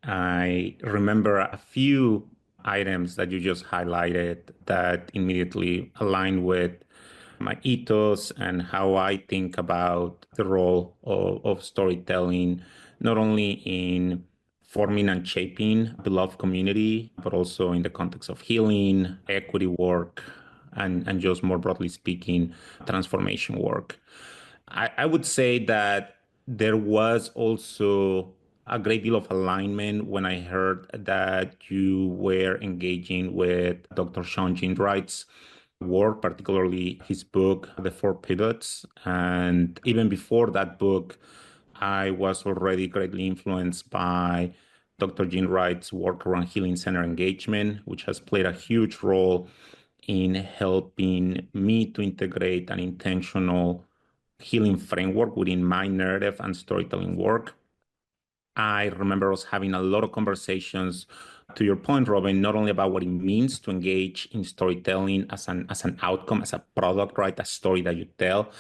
I remember a few items that you just highlighted that immediately align with my ethos and how I think about the role of storytelling, not only in forming and shaping beloved community, but also in the context of healing, equity work, and just more broadly speaking, transformation work. I would say that there was also a great deal of alignment when I heard that you were engaging with Dr. Sean Wright's work, particularly his book, The Four Pivots. And even before that book, I was already greatly influenced by Dr. Jean Wright's work around healing center engagement, which has played a huge role in helping me to integrate an intentional healing framework within my narrative and storytelling work. I remember us having a lot of conversations, to your point, Robin, not only about what it means to engage in storytelling as an outcome, as a product, right? A story that you tell,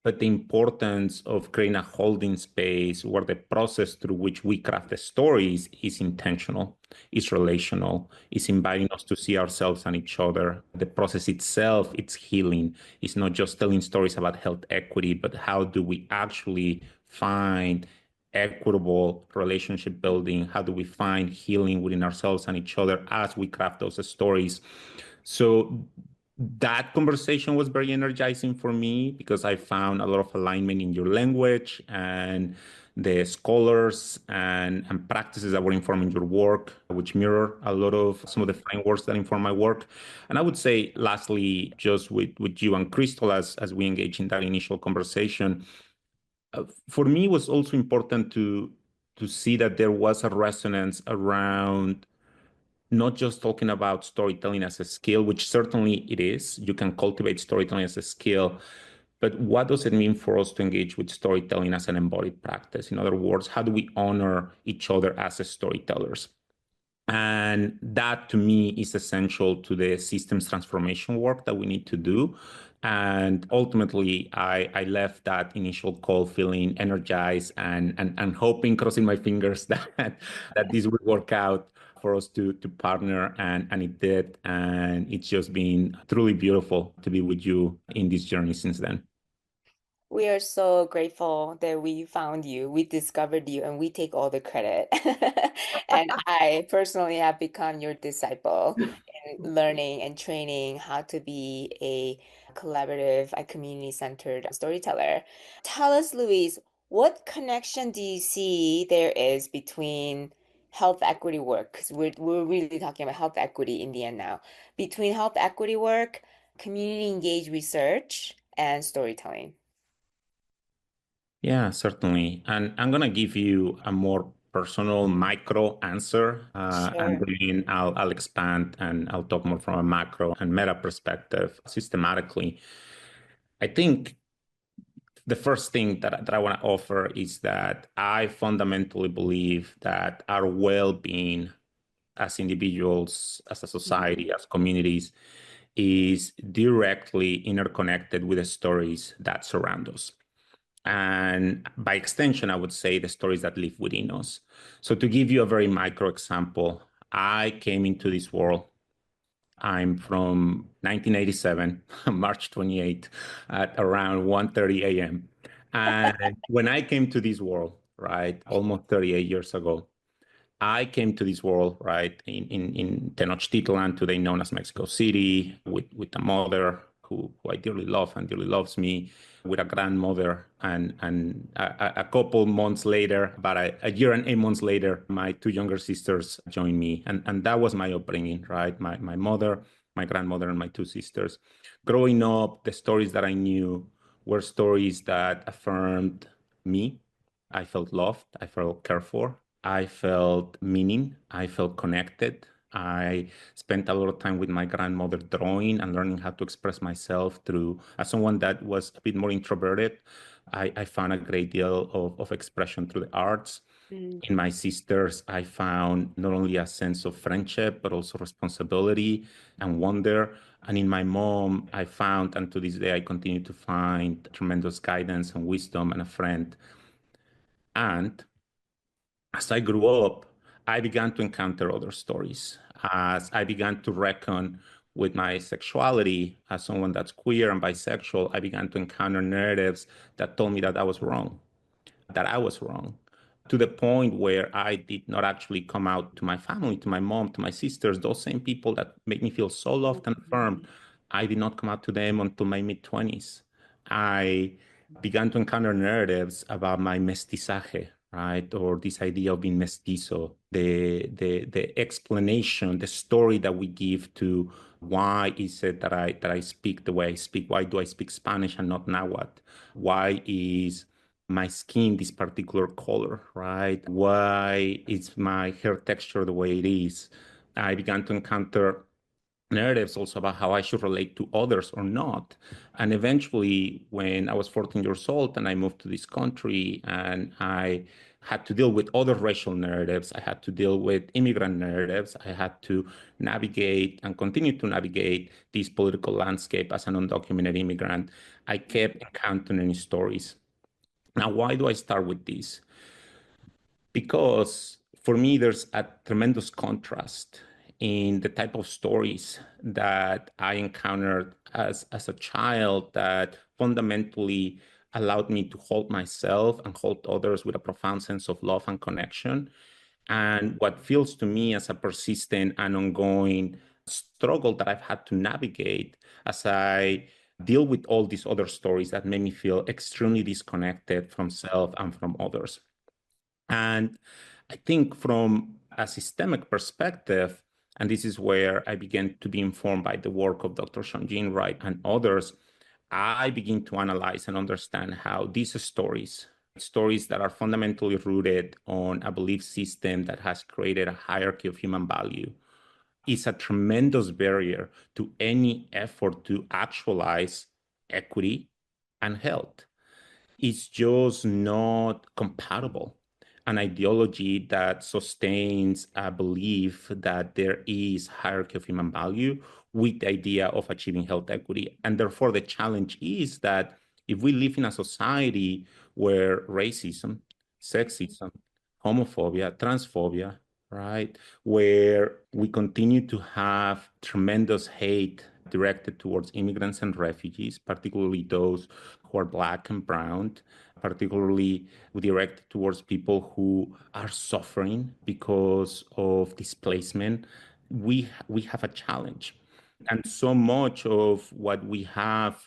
but the importance of creating a holding space where the process through which we craft the stories is intentional, is relational, is inviting us to see ourselves and each other. The process itself, it's healing. It's not just telling stories about health equity, but how do we actually find equitable relationship building? How do we find healing within ourselves and each other as we craft those stories? So that conversation was very energizing for me because I found a lot of alignment in your language and the scholars and practices that were informing your work, which mirror a lot of some of the frameworks that inform my work. And I would say, lastly, just with you and Crystal, as we engage in that initial conversation, for me, it was also important to see that there was a resonance around not just talking about storytelling as a skill, which certainly it is. You can cultivate storytelling as a skill, but what does it mean for us to engage with storytelling as an embodied practice? In other words, how do we honor each other as storytellers? And that to me is essential to the systems transformation work that we need to do. And ultimately, I left that initial call feeling energized and hoping, crossing my fingers that this would work out for us to partner. And it did. And it's just been truly beautiful to be with you in this journey since then. We are so grateful that we found you, we discovered you, and we take all the credit. And I personally have become your disciple in learning and training how to be a collaborative and community-centered storyteller. Tell us, Louise, what connection do you see there is between health equity work? Because we're really talking about health equity in the end now, between health equity work, community engaged research, and storytelling. Yeah, certainly. And I'm going to give you a more personal micro answer, and Sure. then I'll expand and I'll talk more from a macro and meta perspective systematically. I think the first thing that I want to offer is that I fundamentally believe that our well-being as individuals, as a Mhm. society, as communities, is directly interconnected with the stories that surround us. And by extension, I would say the stories that live within us. So, to give you a very micro example, I came into this world. I'm from 1987, March 28th, at around 1:30 a.m. And when I came to this world, right, almost 38 years ago, I came to this world, right, in Tenochtitlan, today known as Mexico City, with a mother who I dearly love and dearly loves me, with a grandmother. And a couple months later, about a year and 8 months later, my two younger sisters joined me. And that was my upbringing, right? My mother, my grandmother, and my two sisters. Growing up, the stories that I knew were stories that affirmed me. I felt loved. I felt cared for. I felt meaning. I felt connected. I spent a lot of time with my grandmother drawing and learning how to express myself through, as someone that was a bit more introverted, I found a great deal of expression through the arts. Mm. In my sisters, I found not only a sense of friendship, but also responsibility and wonder. And in my mom, I found, and to this day, I continue to find tremendous guidance and wisdom and a friend. And as I grew up, I began to encounter other stories as I began to reckon with my sexuality as someone that's queer and bisexual. I began to encounter narratives that told me that I was wrong, to the point where I did not actually come out to my family, to my mom, to my sisters, those same people that make me feel so loved and affirmed. I did not come out to them until my mid 20s. I began to encounter narratives about my mestizaje, right? Or this idea of being mestizo, the explanation, the story that we give to why is it that I speak the way I speak? Why do I speak Spanish and not Nahuatl? Why is my skin this particular color, right? Why is my hair texture the way it is? I began to encounter narratives also about how I should relate to others or not. And eventually, when I was 14 years old and I moved to this country and I had to deal with other racial narratives, I had to deal with immigrant narratives, I had to navigate and continue to navigate this political landscape as an undocumented immigrant. I kept encountering stories. Now, why do I start with this? Because for me, there's a tremendous contrast in the type of stories that I encountered as a child that fundamentally allowed me to hold myself and hold others with a profound sense of love and connection. And what feels to me as a persistent and ongoing struggle that I've had to navigate as I deal with all these other stories that made me feel extremely disconnected from self and from others. And I think from a systemic perspective, and this is where I began to be informed by the work of Dr. Shonjin Wright and others, I begin to analyze and understand how these stories that are fundamentally rooted on a belief system that has created a hierarchy of human value, is a tremendous barrier to any effort to actualize equity and health. It's just not compatible. An ideology that sustains a belief that there is hierarchy of human value with the idea of achieving health equity. And therefore, the challenge is that if we live in a society where racism, sexism, homophobia, transphobia, right, where we continue to have tremendous hate directed towards immigrants and refugees, particularly those who are Black and brown, particularly directed towards people who are suffering because of displacement, we have a challenge. And so much of what we have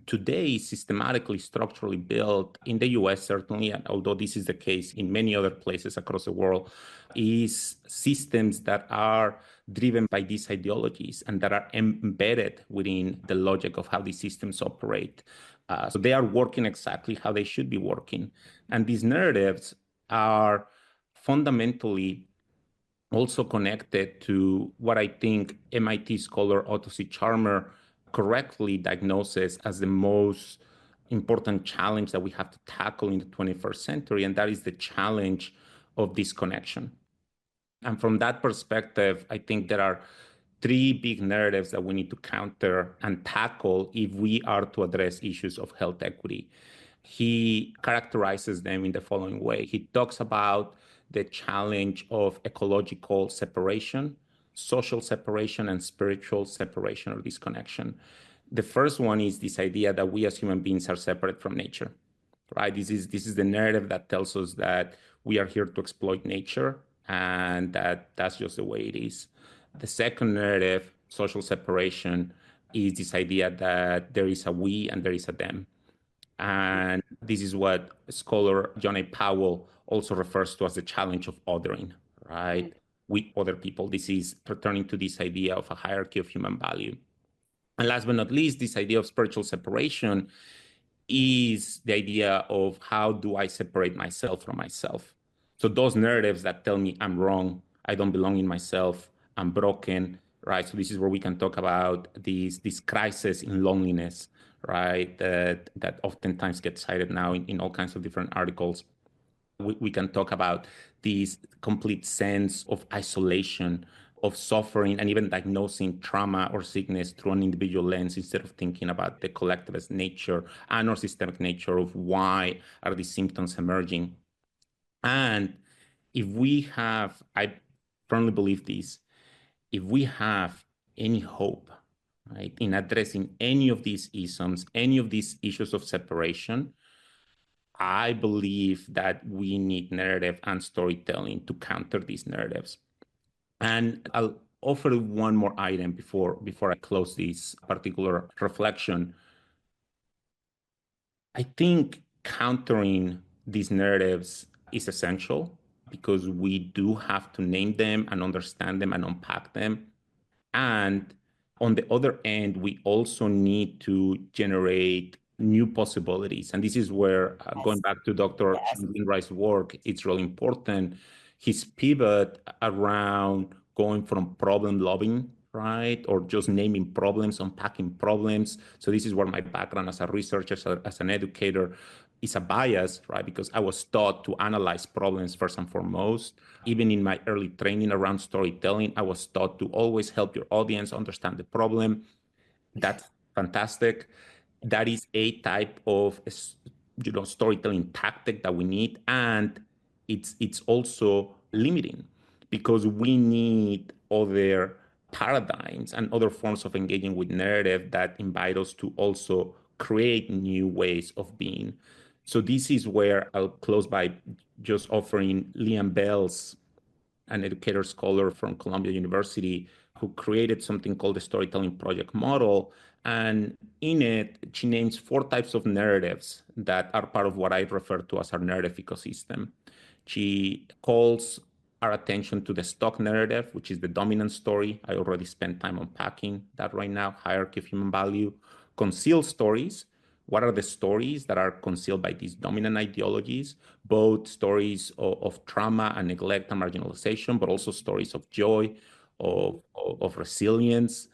today is systematically, structurally built in the US, certainly, and although this is the case in many other places across the world, is systems that are driven by these ideologies and that are embedded within the logic of how these systems operate. So they are working exactly how they should be working. And these narratives are fundamentally also connected to what I think MIT scholar Otto C. Charmer correctly diagnoses as the most important challenge that we have to tackle in the 21st century, and that is the challenge of disconnection. And from that perspective, I think there are three big narratives that we need to counter and tackle if we are to address issues of health equity. He characterizes them in the following way. He talks about the challenge of ecological separation, social separation, and spiritual separation or disconnection. The first one is this idea that we as human beings are separate from nature, right? This is the narrative that tells us that we are here to exploit nature and that's just the way it is. The second narrative, social separation, is this idea that there is a we and there is a them. And this is what scholar John A. Powell also refers to as the challenge of othering, right? We other people. This is returning to this idea of a hierarchy of human value. And last but not least, this idea of spiritual separation is the idea of how do I separate myself from myself. So those narratives that tell me I'm wrong, I don't belong in myself, I'm broken, right? So this is where we can talk about this crisis in loneliness, right? That oftentimes gets cited now in all kinds of different articles. We can talk about this complete sense of isolation, of suffering, and even diagnosing trauma or sickness through an individual lens instead of thinking about the collectivist nature and or systemic nature of why are these symptoms emerging. And if we have, I firmly believe this, if we have any hope, right, in addressing any of these isms, any of these issues of separation, I believe that we need narrative and storytelling to counter these narratives. And I'll offer one more item before I close this particular reflection. I think countering these narratives is essential because we do have to name them and understand them and unpack them. And on the other end, we also need to generate new possibilities. And this is where, going Yes. back to Dr. Yes. Shamlin Rice's work, it's really important. His pivot around going from problem loving, right, or just naming problems, unpacking problems. So this is where my background as a researcher, as an educator, is a bias, right? Because I was taught to analyze problems first and foremost. Even in my early training around storytelling, I was taught to always help your audience understand the problem. That's fantastic. That is a type of storytelling tactic that we need, and it's also limiting because we need other paradigms and other forms of engaging with narrative that invite us to also create new ways of being. So this is where I'll close by just offering Liam Bell's, an educator scholar from Columbia University, who created something called the storytelling project model. And in it, she names four types of narratives that are part of what I refer to as our narrative ecosystem. She calls our attention to the stock narrative, which is the dominant story. I already spent time unpacking that right now, hierarchy of human value. Concealed stories. What are the stories that are concealed by these dominant ideologies? Both stories of trauma and neglect and marginalization, but also stories of joy, of resilience,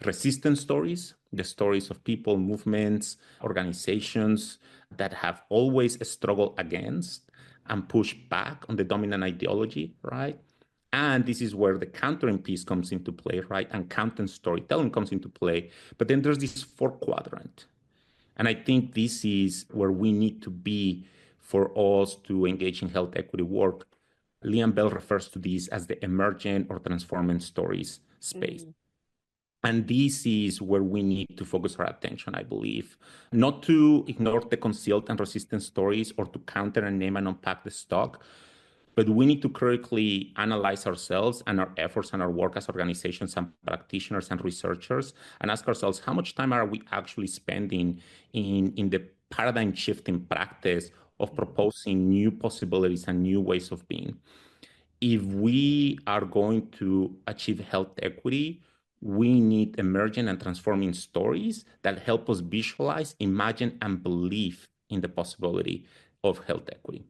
resistance stories, the stories of people, movements, organizations that have always struggled against and pushed back on the dominant ideology, right? And this is where the countering piece comes into play, right? And content storytelling comes into play. But then there's this four quadrant. And I think this is where we need to be for us to engage in health equity work. Liam Bell refers to this as the emergent or transforming stories space. Mm, And this is where we need to focus our attention, I believe, not to ignore the concealed and resistant stories or to counter and name and unpack the stock, but we need to critically analyze ourselves and our efforts and our work as organizations and practitioners and researchers and ask ourselves how much time are we actually spending in the paradigm shifting practice of mm, proposing new possibilities and new ways of being. If we are going to achieve health equity, we need emergent and transforming stories that help us visualize, imagine, and believe in the possibility of health equity.